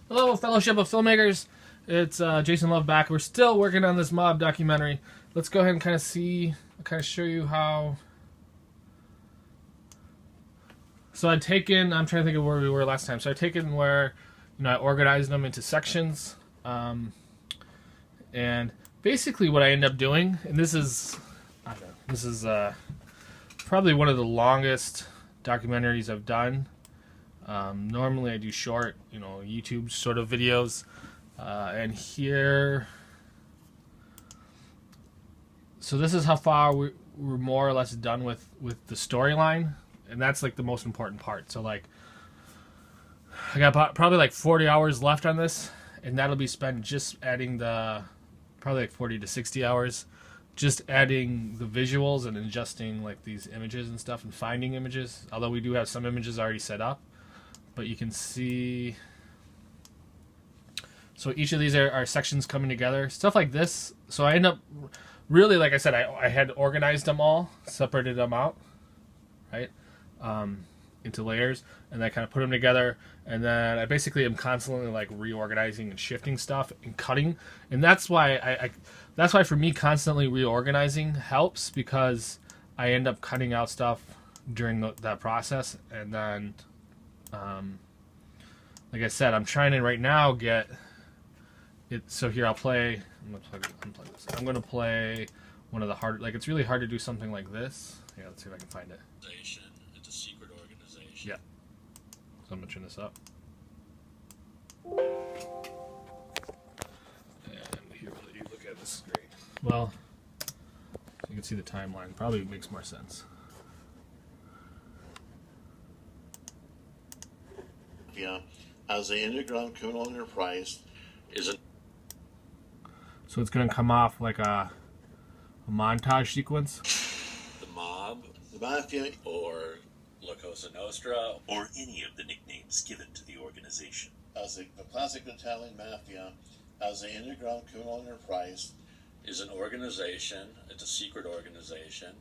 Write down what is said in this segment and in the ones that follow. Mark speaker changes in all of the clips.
Speaker 1: Hello, Fellowship of Filmmakers. It's Jason Love back. We're still working on this mob documentary. Let's go ahead and kind of show you how. So I'm trying to think of where we were last time. So I'd taken where, I organized them into sections. And basically what I end up doing, and this is probably one of the longest documentaries I've done. Normally I do short, YouTube sort of videos, and here, so this is how far we're more or less done with the storyline, and that's like the most important part. So like, I got probably like 40 hours left on this, and that'll be spent just adding probably like 40 to 60 hours, just adding the visuals and adjusting like these images and stuff and finding images, although we do have some images already set up. But you can see, so each of these are sections coming together, stuff like this. So I end up, really, like I said, I had organized them all, separated them out, right, into layers, and I kind of put them together, and then I basically am constantly like reorganizing and shifting stuff and cutting, and that's why that's why for me constantly reorganizing helps, because I end up cutting out stuff during that process, and then. Like I said, I'm trying to right now get it. So here I'm gonna unplug this. I'm gonna play one of the hard. Like it's really hard to do something like this. Yeah, let's see if I can find it.
Speaker 2: It's a secret organization.
Speaker 1: Yeah. So I'm gonna turn this up. And here, let you look at this screen. Well, you can see the timeline. Probably makes more sense.
Speaker 2: As an underground criminal enterprise
Speaker 1: So it's going to come off like a montage sequence.
Speaker 2: The mob, the Mafia, or La Cosa Nostra, or any of the nicknames given to the organization. As the classic Italian Mafia, as an underground criminal enterprise, is an organization. It's a secret organization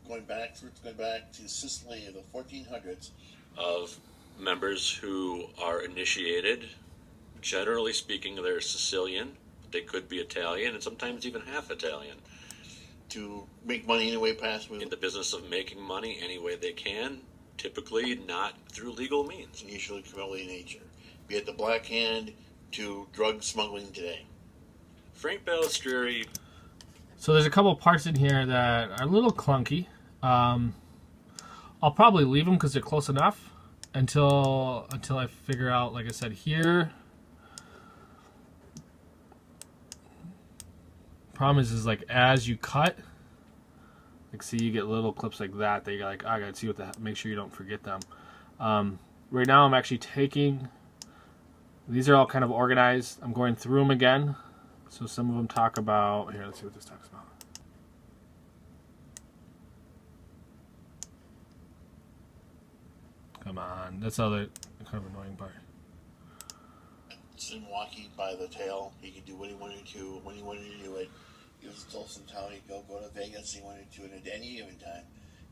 Speaker 2: going back to Sicily in the 1400s of members who are initiated. Generally speaking, they're Sicilian. They could be Italian, and sometimes even half Italian. To make money any way possible. In the business of making money any way they can, typically not through legal means. Usually criminal in nature. Be it the Black Hand to drug smuggling today. Frank Balistrieri.
Speaker 1: So there's a couple parts in here that are a little clunky. I'll probably leave them because they're close enough. Until I figure out, like I said, here. Problem is like as you cut, like see you get little clips like that you're like, I gotta see make sure you don't forget them. Right now I'm actually taking, these are all kind of organized. I'm going through them again. So some of them talk about, here, let's see what this talks about. Come on, that's the other kind of annoying part.
Speaker 2: It's in Milwaukee by the tail. He could do what he wanted to when he wanted to do it. He was still in town. He'd go to Vegas. He wanted to do it at any given time.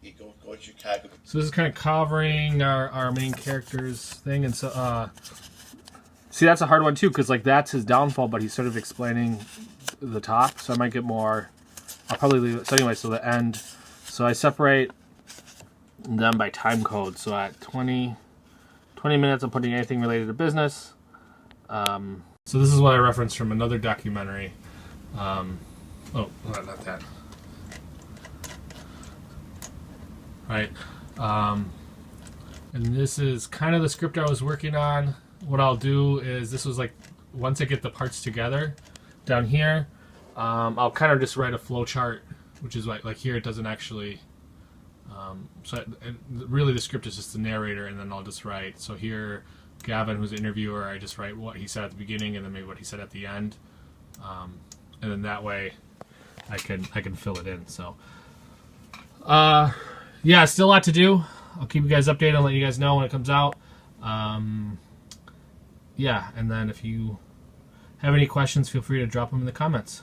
Speaker 2: He'd go to Chicago.
Speaker 1: So this is kind of covering our main character's thing, and so see, that's a hard one too, because like that's his downfall, but he's sort of explaining the top. So I might get more. I'll probably leave it. So anyway, so the end. So I separate them by time code. So at 20 minutes, I'm putting anything related to business. So this is what I referenced from another documentary. Oh, not that. Right. And this is kind of the script I was working on. What I'll do is, this was like, once I get the parts together down here, I'll kind of just write a flow chart, which is like here it doesn't actually, really the script is just the narrator, and then I'll just write, so here Gavin, who's the interviewer, I just write what he said at the beginning and then maybe what he said at the end, and then that way I can fill it in. So yeah, still a lot to do. I'll keep you guys updated and let you guys know when it comes out. Yeah, and then if you have any questions, feel free to drop them in the comments.